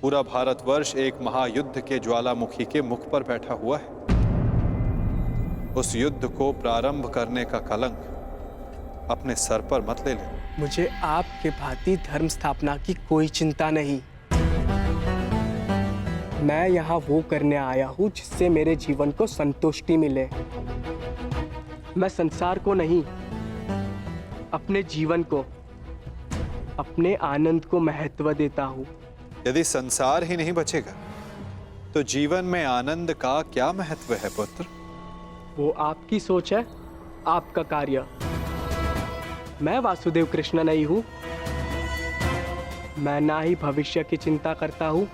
पूरा भारतवर्ष एक महायुद्ध के ज्वालामुखी के मुख पर बैठा हुआ है। उस युद्ध को प्रारंभ करने का कलंक अपने सर पर मत ले ले। मुझे आपके भांति धर्म स्थापना की कोई चिंता नहीं। मैं यहाँ वो करने आया हूँ जिससे मेरे जीवन को संतुष्टि मिले। मैं संसार को नहीं, अपने जीवन को, अपने आनंद को महत्व देता हूँ। यदि संसार ही नहीं बचेगा तो जीवन में आनंद का क्या महत्व है पुत्र? वो आपकी सोच है, आपका कार्य। मैं वासुदेव कृष्ण नहीं हूँ। मैं ना ही भविष्य की चिंता करता हूँ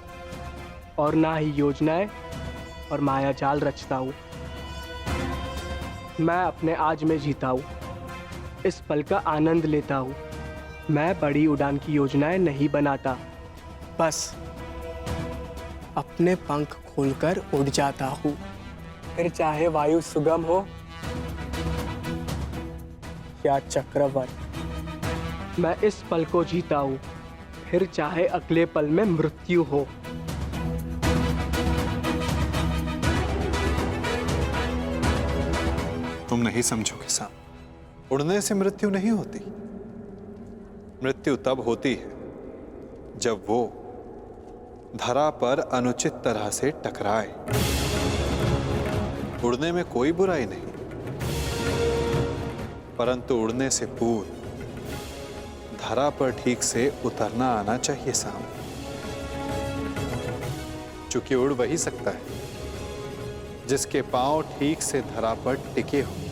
और ना ही योजनाएं और माया जाल रचता हूँ। मैं अपने आज में जीता हूँ, इस पल का आनंद लेता हूँ। मैं बड़ी उड़ान की योजनाएं नहीं बनाता, बस अपने पंख खोलकर उड़ जाता हूँ। फिर चाहे वायु सुगम हो या चक्रवात, मैं इस पल को जीता हूँ। फिर चाहे अगले पल में मृत्यु हो। तुम नहीं समझोगे साम, उड़ने से मृत्यु नहीं होती। मृत्यु तब होती है जब वो धरा पर अनुचित तरह से टकराए। उड़ने में कोई बुराई नहीं, परंतु उड़ने से पूर्व धरा पर ठीक से उतरना आना चाहिए साम। चूंकि उड़ वही सकता है जिसके पांव ठीक से धरा पर टिके हों।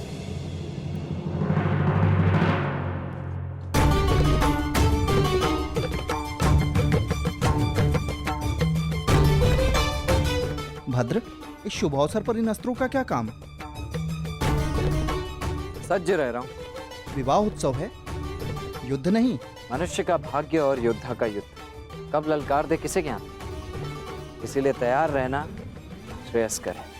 भद्र, इस शुभ अवसर पर इन अस्त्रों का क्या काम? सज्ज रह रहा हूं। विवाह उत्सव है, युद्ध नहीं। मनुष्य का भाग्य और योद्धा का युद्ध कब ललकार दे किसे ज्ञान। इसीलिए तैयार रहना श्रेयस्कर है।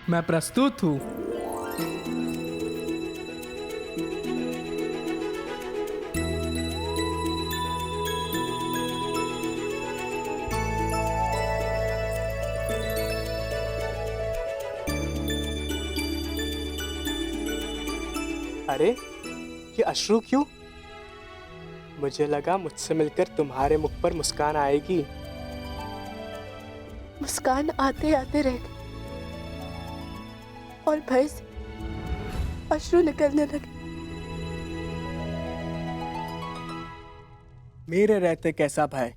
मैं प्रस्तुत हूँ। अरे ये अश्रु क्यों? मुझे लगा मुझसे मिलकर तुम्हारे मुख पर मुस्कान आएगी। मुस्कान आते आते रह गई और भय से अश्रु निकलने लगे। मेरे रहते कैसा भय?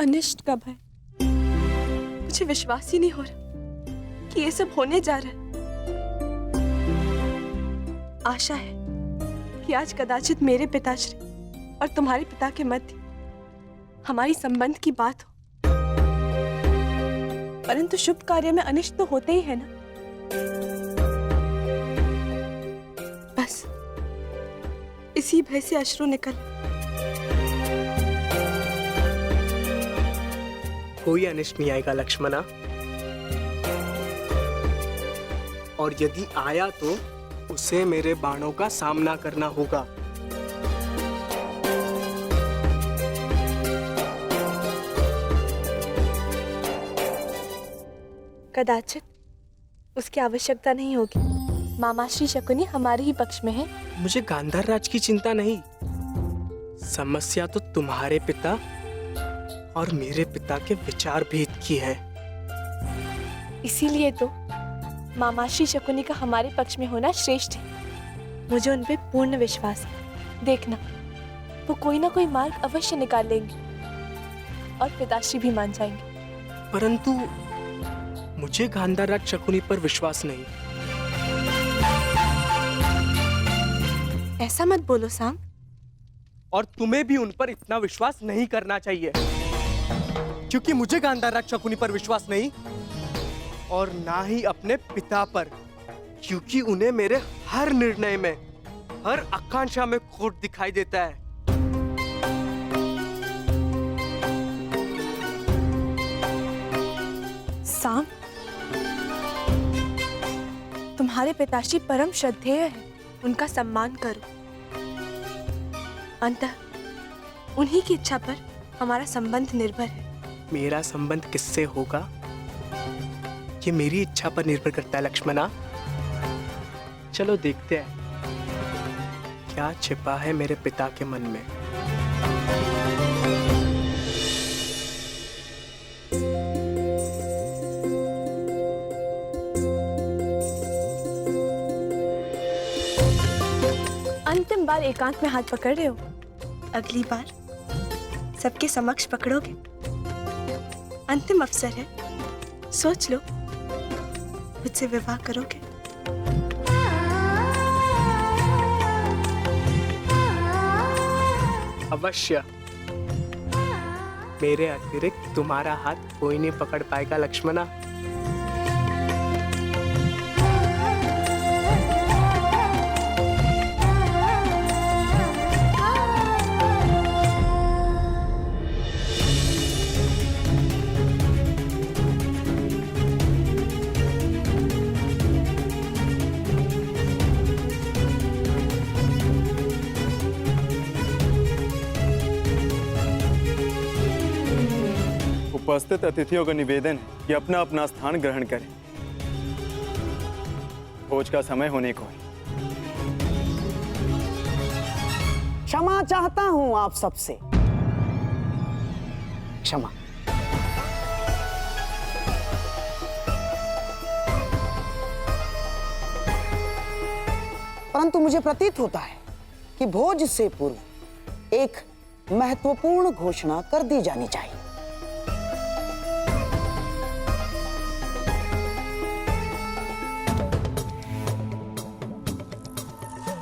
अनिष्ट का भय। मुझे विश्वास ही नहीं हो रहा कि ये सब होने जा रहा है। आशा है कि आज कदाचित मेरे पिताश्री और तुम्हारे पिता के मध्य हमारी संबंध की बात हो, परंतु शुभ कार्य में अनिष्ट तो होते ही है ना। बस इसी भय से अश्रु निकल। कोई अनिष्ट नहीं आएगा लक्ष्मणा, और यदि आया तो उसे मेरे बाणों का सामना करना होगा। कदाचित उसकी आवश्यकता नहीं होगी। मामाश्री शकुनी हमारे ही पक्ष में है। मुझे गांधार राज की चिंता नहीं, समस्या तो तुम्हारे पिता और मेरे पिता के विचार भेद की है। इसीलिए तो मामाश्री शकुनी का हमारे पक्ष में होना श्रेष्ठ है। मुझे उन पे पूर्ण विश्वास है। देखना, वो कोई ना कोई मार्ग अवश्य निकाल लेंगे और पिताश्री भी मान जाएंगे। परंतु मुझे गांधार राज शकुनी पर विश्वास नहीं। ऐसा मत बोलो साम। और तुम्हें भी उन पर इतना विश्वास नहीं करना चाहिए, क्योंकि मुझे गांधार राज शकुनी पर विश्वास नहीं और ना ही अपने पिता पर, क्योंकि उन्हें मेरे हर निर्णय में, हर आकांक्षा में खोट दिखाई देता है। साम, तुम्हारे पिताश्री परम श्रद्धेय है। उनका सम्मान करो। अंततः उन्हीं की इच्छा पर हमारा संबंध निर्भर है। मेरा संबंध किससे होगा ये मेरी इच्छा पर निर्भर करता है लक्ष्मणा। चलो देखते हैं क्या छिपा है मेरे पिता के मन में। अंतिम बार एकांत में हाथ पकड़ रहे हो, अगली बार सबके समक्ष पकड़ोगे। अंतिम अवसर है, सोच लो, मुझसे विवाह करोगे? अवश्य। मेरे अतिरिक्त तुम्हारा हाथ कोई नहीं पकड़ पाएगा लक्ष्मणा। उपस्थित अतिथियों का निवेदन है कि अपना अपना स्थान ग्रहण करें। भोज का समय होने को है। क्षमा चाहता हूं आप सबसे, क्षमा। परंतु मुझे प्रतीत होता है कि भोज से पूर्व एक महत्वपूर्ण घोषणा कर दी जानी चाहिए।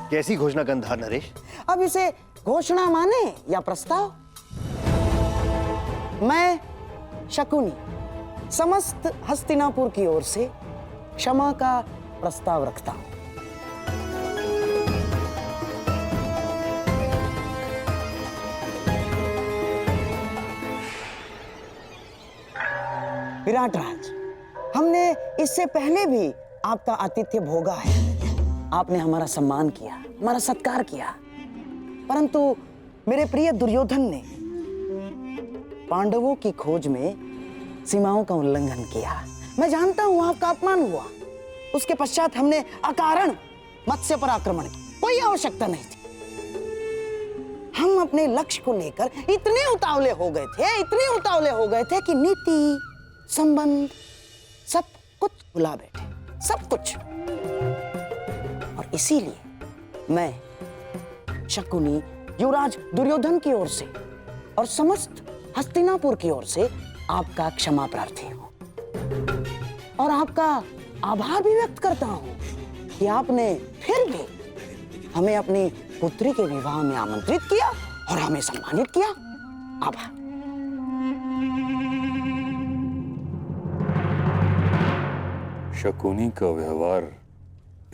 कैसी घोषणा गंधार नरेश? अब इसे घोषणा माने या प्रस्ताव? मैं शकुनी समस्त हस्तिनापुर की ओर से क्षमा का प्रस्ताव रखता हूं। विराट राज, हमने इससे पहले भी आपका आतिथ्य भोगा है। आपने हमारा सम्मान किया, हमारा सत्कार किया, परंतु मेरे प्रिय दुर्योधन ने पांडवों की खोज में सीमाओं का उल्लंघन किया। मैं जानता हूं आपका अपमान हुआ। उसके पश्चात हमने अकारण मत्स्य पर आक्रमण किया, कोई आवश्यकता नहीं थी। हम अपने लक्ष्य को लेकर इतने उतावले हो गए थे कि नीति, संबंध, सब कुछ भुला बैठे, सब कुछ। और इसीलिए मैं शकुनी युवराज दुर्योधन की ओर से और समस्त हस्तिनापुर की ओर से आपका क्षमा प्रार्थी हूं और आपका आभार भी व्यक्त करता हूं कि आपने फिर भी हमें अपनी पुत्री के विवाह में आमंत्रित किया और हमें सम्मानित किया। आभार। शकुनी का व्यवहार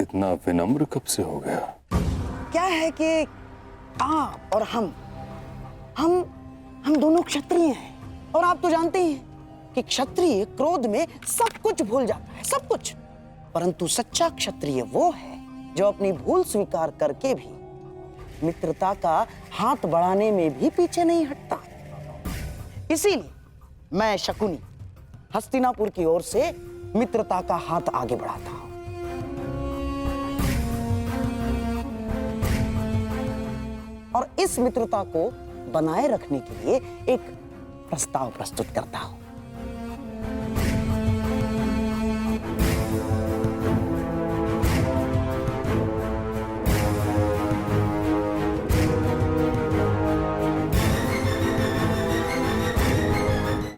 इतना विनम्र कब से हो गया? क्या है कि आप और हम दोनों क्षत्रिय हैं और आप तो जानते ही हैं कि क्षत्रिय क्रोध में सब कुछ भूल जाता है, सब कुछ। परंतु सच्चा क्षत्रिय वो है जो अपनी भूल स्वीकार करके भी मित्रता का हाथ बढ़ाने में भी पीछे नहीं हटता। इसीलिए मैं शकुनी हस्तिनापुर की ओर से मित्रता का हाथ आगे बढ़ाता हूं। और इस मित्रता को बनाए रखने के लिए एक प्रस्ताव प्रस्तुत करता हूं।